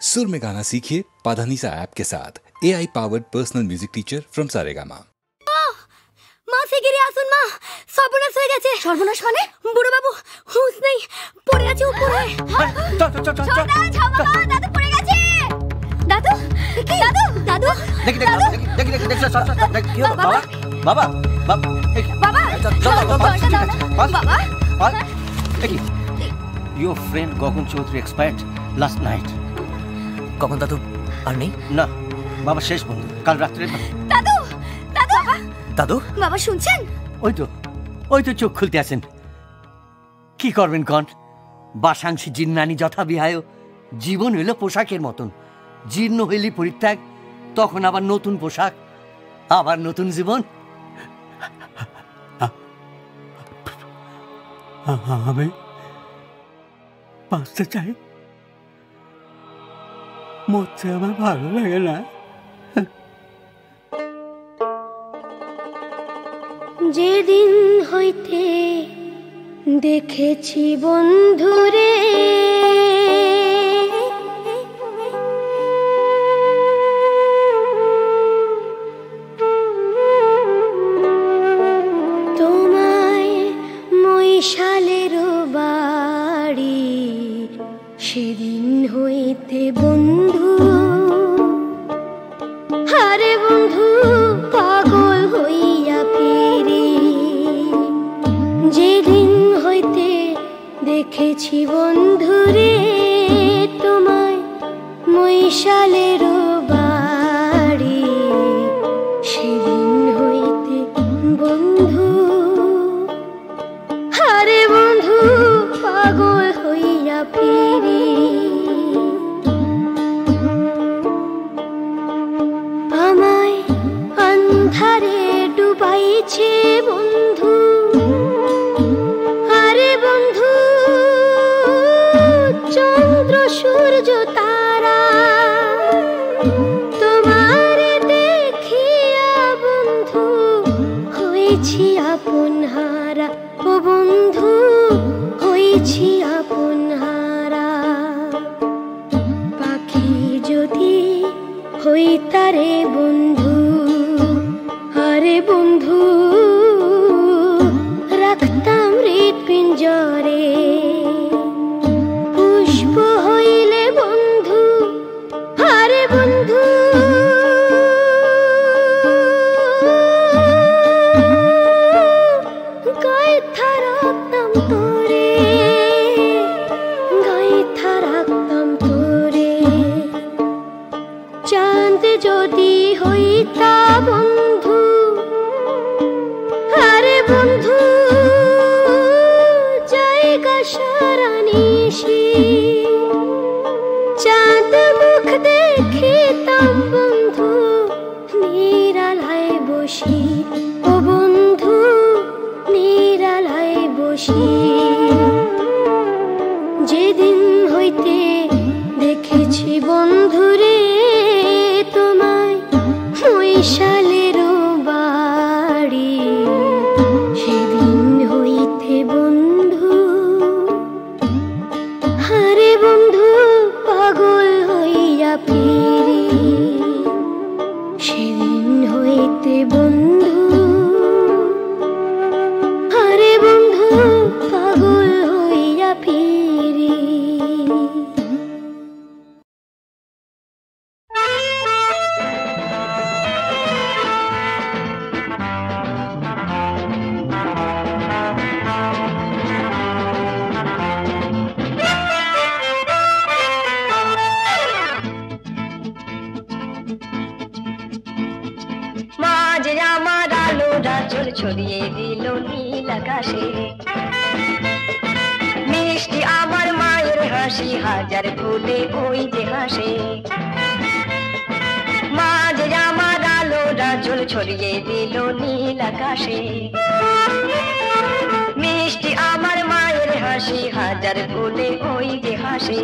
सुर में गाना सीखिए पाधानीसा ऐप के साथ। AI powered personal music teacher from Saregama. মা শিগগিরই আসুন মা, সর্বনাশ হয়ে গেছে। সর্বনাশ মানে? বুড়ো বাবু হুঁশ নেই, পড়ে আছে উপরে। দাদু পড়ে গেছে। দাদু দাদু দাদু দেখি বাবা বাবা বাবা বাবা Your friend Gagan Chaudhary expired last night. কখন দাদু আর নেই? না, বাবা শেষ বন্ধু কাল রাত্রে। দাদু দাদু বাবা দাদু বাবা শুনছেন? ওই তো চোখ খুলতে আছেন। কি করবেন কন? বাসাংশী জিন্নানি যথা বিহায়। জীবন হইল পোশাকের মতন, জীর্ণ হইলি পরিত্যাগ, তখন আবার নতুন পোশাক, আবার নতুন জীবন। আমি বাঁচতে চাই, মরতে আমার ভালো লাগে না। যেদিন হইতে দেখেছি বন্ধুরে, তোমায় মৈশালের বাড়ি, সেদিন হইতে বন্ধু, আরে বন্ধু পাগল হইয়া ফিরি। যেদিন হইতে দেখেছি বন্ধুরে, তোমায় মৈশালের বাড়ি, সেদিন হইতে বন্ধু, আরে বন্ধু পাগল হইয়া ফিরি। আমায় আন্ধারে ডুবাইছে বন্ধু, আরে বন্ধু চন্দ্র সূর্য তারা, তোমারে দেখিয়া বন্ধু হয়েছি আপন হারা। ও বন্ধু হয়েছি আপন হারা। পাখি যদি হইতারে বন্ধু, আরে বন্ধু রাখতাম হৃৎপিঞ্জরে। পুষ্প হইলে বন্ধু, আরে বন্ধু গাইথা রাখতাম তোরে, গাইথা রাখতাম তোরে। চাঁদ যদি হইতা বন্ধু, আরে বন্ধু জায়গা সারা নিশি, চাঁদ মুখ দেখিতাম বন্ধু নিরালায় বসি। ও বন্ধু নিরালায় বসি। যেদিন হইতে দেখেছি বন্ধুরে, তোমায় মৈশালের বাড়ি, সেদিন হইতে বন্ধু, আরে বন্ধু পাগল হইয়া ফিরি। সেদিন হইতে বন্ধু, আরে বন্ধু পাগল হইয়া ফিরি। মাঝে আমার আলো রাজল ছড়িয়ে দিল নীল আকাশে, মিষ্টি আমার মায়ের হাসি হাজার ফুলে ওই যে হাসে। মাঝে আমার আলো রাজল ছড়িয়ে দিল নীল আকাশে, মিষ্টি আমার মায়ের হাসি হাজার ফুলে ওই যে হাসে।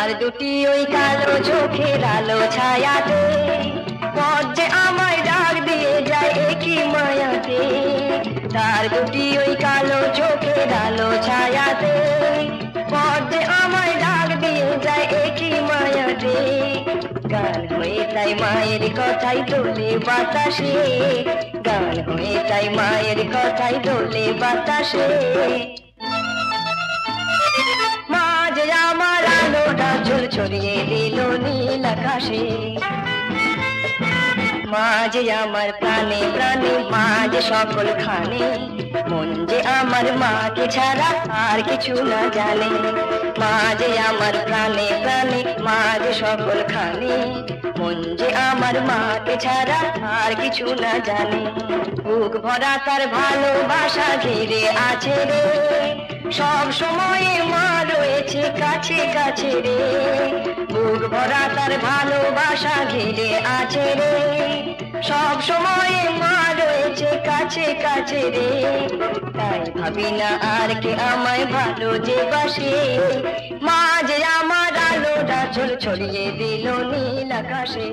তার দুটি ওই কালো চোখের আলো ছায়াতে পথে আমায় ডাক দিয়ে যায় একই মায়াতে। তার দুটি ওই কালো চোখের আলো ছায়াতে পথে আমায় ডাক দিয়ে যায় একই মায়াতে। গান হয়ে তাই মায়ের কথাই দোলে বাতাসে, গান হয়ে তাই মায়ের কথাই দোলে বাতাসে। মা যে আমার আলোটা ঝুল ছড়িয়ে দিল নীল আকাশে। মা যে আমার প্রাণে প্রাণে, মা যে সকল খানে, মন যে আমার মাকে ছাড়া আর কিছু না জানে। মা যে আমার প্রাণে প্রাণে, মা যে সকল খানে, মন যে আমার মাকে ছাড়া আর কিছু না জানে। বুক ভরা তার ভালোবাসা ঘিরে আছে রে, সব সময় মা রয়েছে কাছে কাছে রে। বুক ভরা তার ভালোবাসা ঘিরে আছে রে, সব সময় মা রয়েছে কাছে কাছে রে। তাই ভাবি না আর কে আমায় ভালো যে বাসে, মা যে আমার আলোটা ঝোল ছড়িয়ে দিল নীল আকাশে।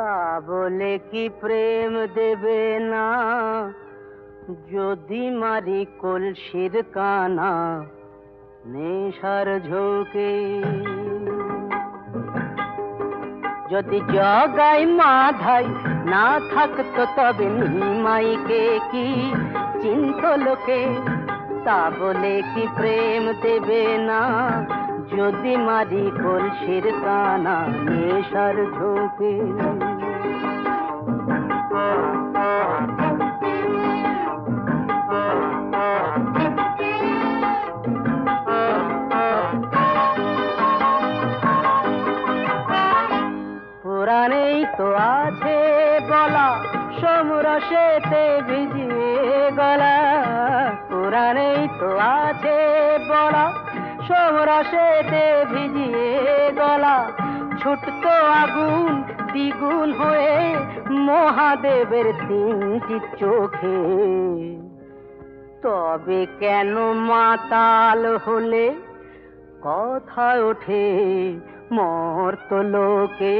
তা বলে কি প্রেম দেবে না যদি মারি কলসির কানা নেশার ঝোঁকে। যদি জগাই মাধাই না থাকতো তবে নিমাইকে কি চিন্ত লোকে। তা বলে কি প্রেম দেবে না যদি মারি কলসির কানা নেশার ঝোঁকে। পুরাণেই তো আছে বলা সমরসেতে ভিজিয়ে গলা। পুরাণেই তো আছে বলা সমরসেতে ভিজিয়ে গলা। ছুটতো আগুন দ্বিগুণ হয়ে মহাদেবের তিনটি চোখে। তবে কেন মাতাল হলে কথা ওঠে মর্তলোকে।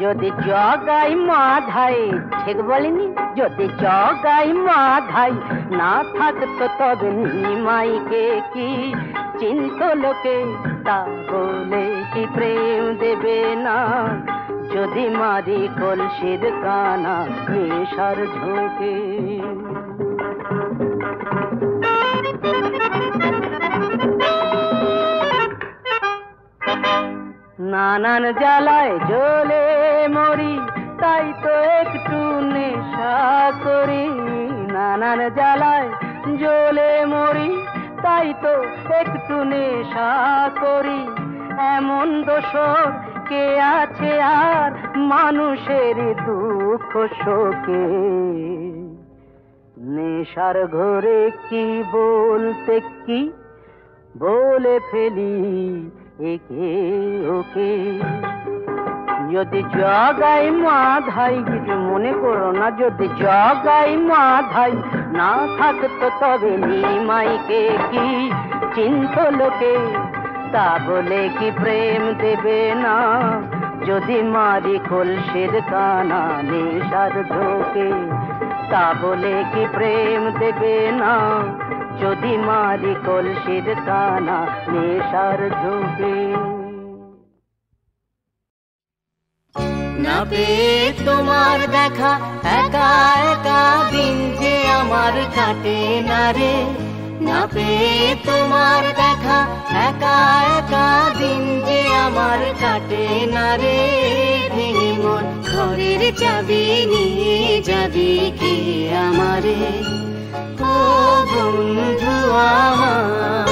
যদি জগাই মাধাই ঠিক বলিনি, যদি জগাই মাধাই না থাকতো তবে নিমাইকে কি চিন্ত লোকে। তা বলে কি প্রেম দেবে না যদি মারি কলসির কানা নেশার ঝোঁকে। নানান জ্বালায় জ্বলে মরি তাই তো একটু নেশা করি। নানান জ্বালায় জ্বলে মরি তাই তো একটু নেশা করি। এমন দোষর কে আছে আর মানুষের দুঃখ শোকে। নেশার ঘরে কি বলতে কি বলে ফেলি একে ওকে। যদি জগাই মাধাই কিছু মনে করো না, যদি জগাই মাধাই না থাকতো তবে নিমাইকে কি চিন্ত লোকে। তা বলে কি প্রেম দেবে না যদি মারি কলসির কানা নেশার ঝোঁকে। তা বলে কি প্রেম দেবে না যদি মারি কলসির কানা নেশার ঝোঁকে। না পেয়ে তোমার দেখা একা একা দিন যে আমার কাটে না রে। না পেয়ে তোমার দেখা একা একা দিন যে আমার কাটে না রে। ভেঙে মন ঘরের চাবি নিয়ে যাবি কে আমারে ও বন্ধু আমার।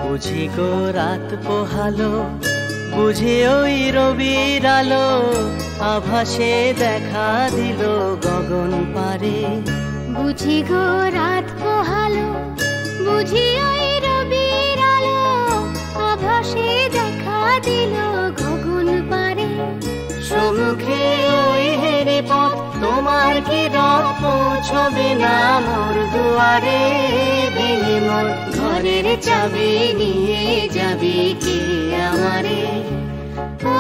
বুঝি গো রাত পোহালো, বুঝি ওই রবির আলো, আভাসে দেখা দিল গগন পারে। বুঝি গো রাত পোহালো, বুঝি ওই রবির আলো, আভাসে দেখা দিল গগন পারে। সম্মুখে ওই হেরে পথ তোমার কি রথ পৌঁছবে না মোর দুয়ারে। ভেঙে মোর ঘরের চাবি নিয়ে যাবি কে আমারে ও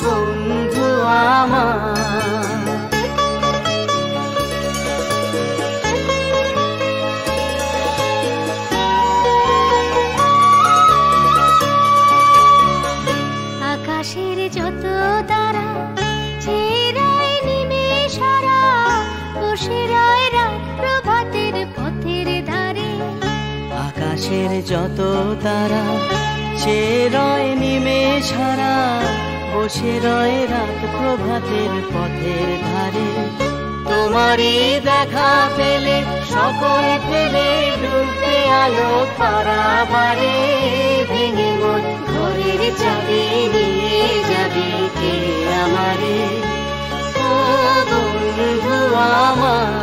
বন্ধু আমার। আকাশের যত তারা ছেড়ায় নিমেষারা, বসে রয় রাত প্রভাতের পথের ধারে। আকাশের যত তারা চেরয় নিমেষারা, বসে রয় রাত প্রভাতের পথের ধারে। তোমারই দেখা পেলে সকল ফেলে ডুবতে আলো পারাবারে। ভেঙে মন ঘরের চাবি নিয়ে যাবি কে আমারে ও বন্ধু আমার।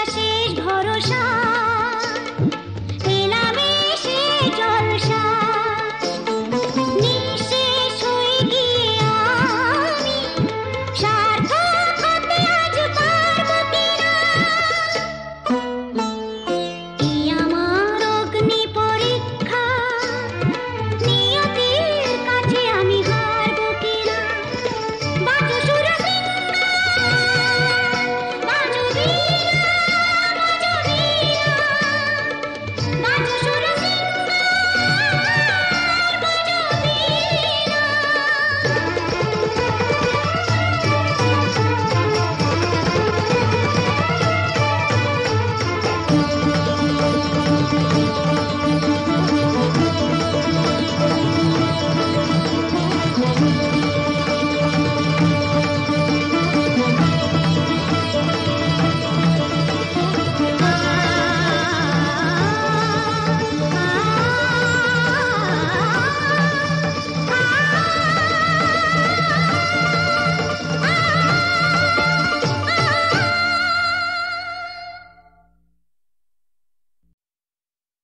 শেষ ভরসা এলাম এসে জলসা নিঃশেষ হয়ে গিয়ে আমি সার্থক হতে আজ পারব কিনা এই আমার অগ্নি পরীক্ষা নিয়তির কাছে আমি হারব কিনা বাজো সুরসিংহা বাজো বীণা বাজো বীণা বাজো সুরসিংহা বাজো বীণা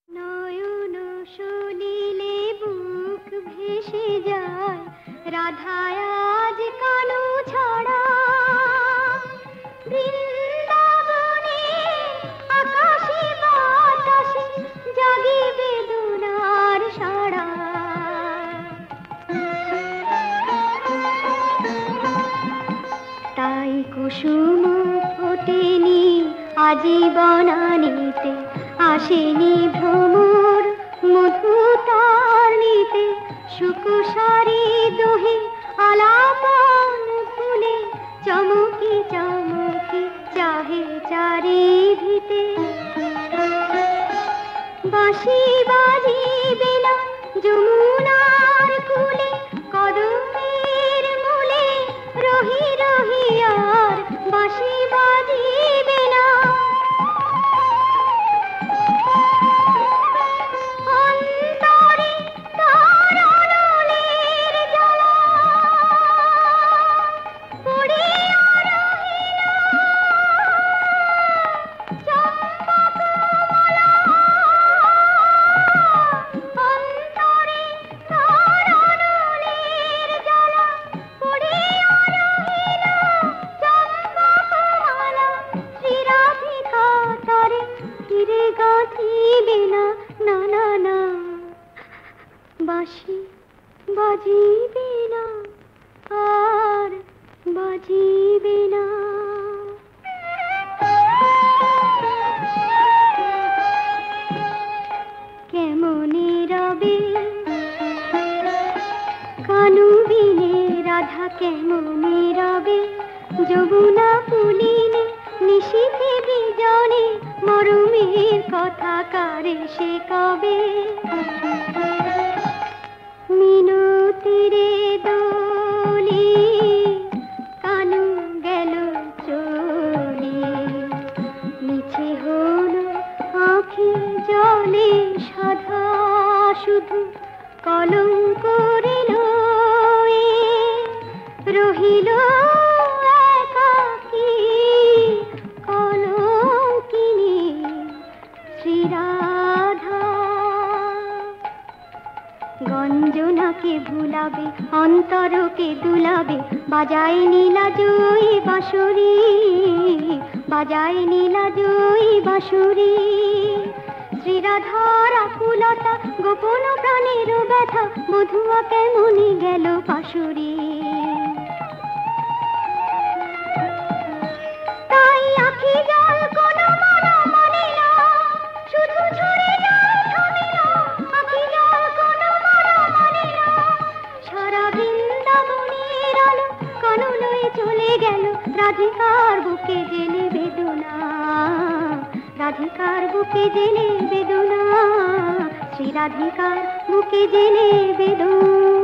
নয়ন সলিলে বুক ভেসে যায় রাধায় আজ কানু ছড়া বৃন্দাবনে আকাশে বাতাসে জাগে বেদনার সাড়া তাই কুসুম ফোটেনি আজীবনানিতে আসেনি ভ্রমর মধু তার নিতে সুকুসারি দোহে আলাপন ফুলে চমকি চমকি চাহে চারিধিতে বাঁশি বাজিবে না যমুনার কূলে কদমের মূলে রহি রহি আর বাঁশি বাজিবে না অন্তরে তার আলোলের জ্বালা পড়িয়া রহিল চম্পকমালা অন্তরে তার আলোলের জ্বালা পড়িয়া রহিল চম্পকমালা শ্রীরাধিকা তারে ফিরে গাঁথিবে না না না না বাঁশি বাজিবে না আর বাজিবে না কেমনে রবে কানু বিনে রাধা কেমনে রবে যমুনা পুলিনে নিশীথে বিজনে মরমের কথা কারে সে কবে মিনতিরে দোলি কানু গেল চলি মিছে হলো আঁখি জলে সাধা শুধু কলঙ্ক রইল রহিল একাকী কলঙ্কিনী শ্রীরাধা গঞ্জনাকে ভুলাবে অন্তরকে দুলাবে বাজায় নীলা জয়ী বাঁশুরি বাজায় নীলা জয়ী বাঁশুরি শ্রীরাধার আকুলতা গোপন প্রাণের ব্যথা বধুয়া কেমনি গেল পাশুরি তাই আখি জল কোনো মনা মানে না শুধু ঝরে যায় থামে না আখি জল কোনো মনা মানে না সারা বৃন্দাবনের আলো কানু লয়ে চলে গেল রাধিকার বুকে জেলে বেদনা রাধিকার বুকে জেলে বেদনা শ্রী রাধিকার বুকে জেলে বেদনা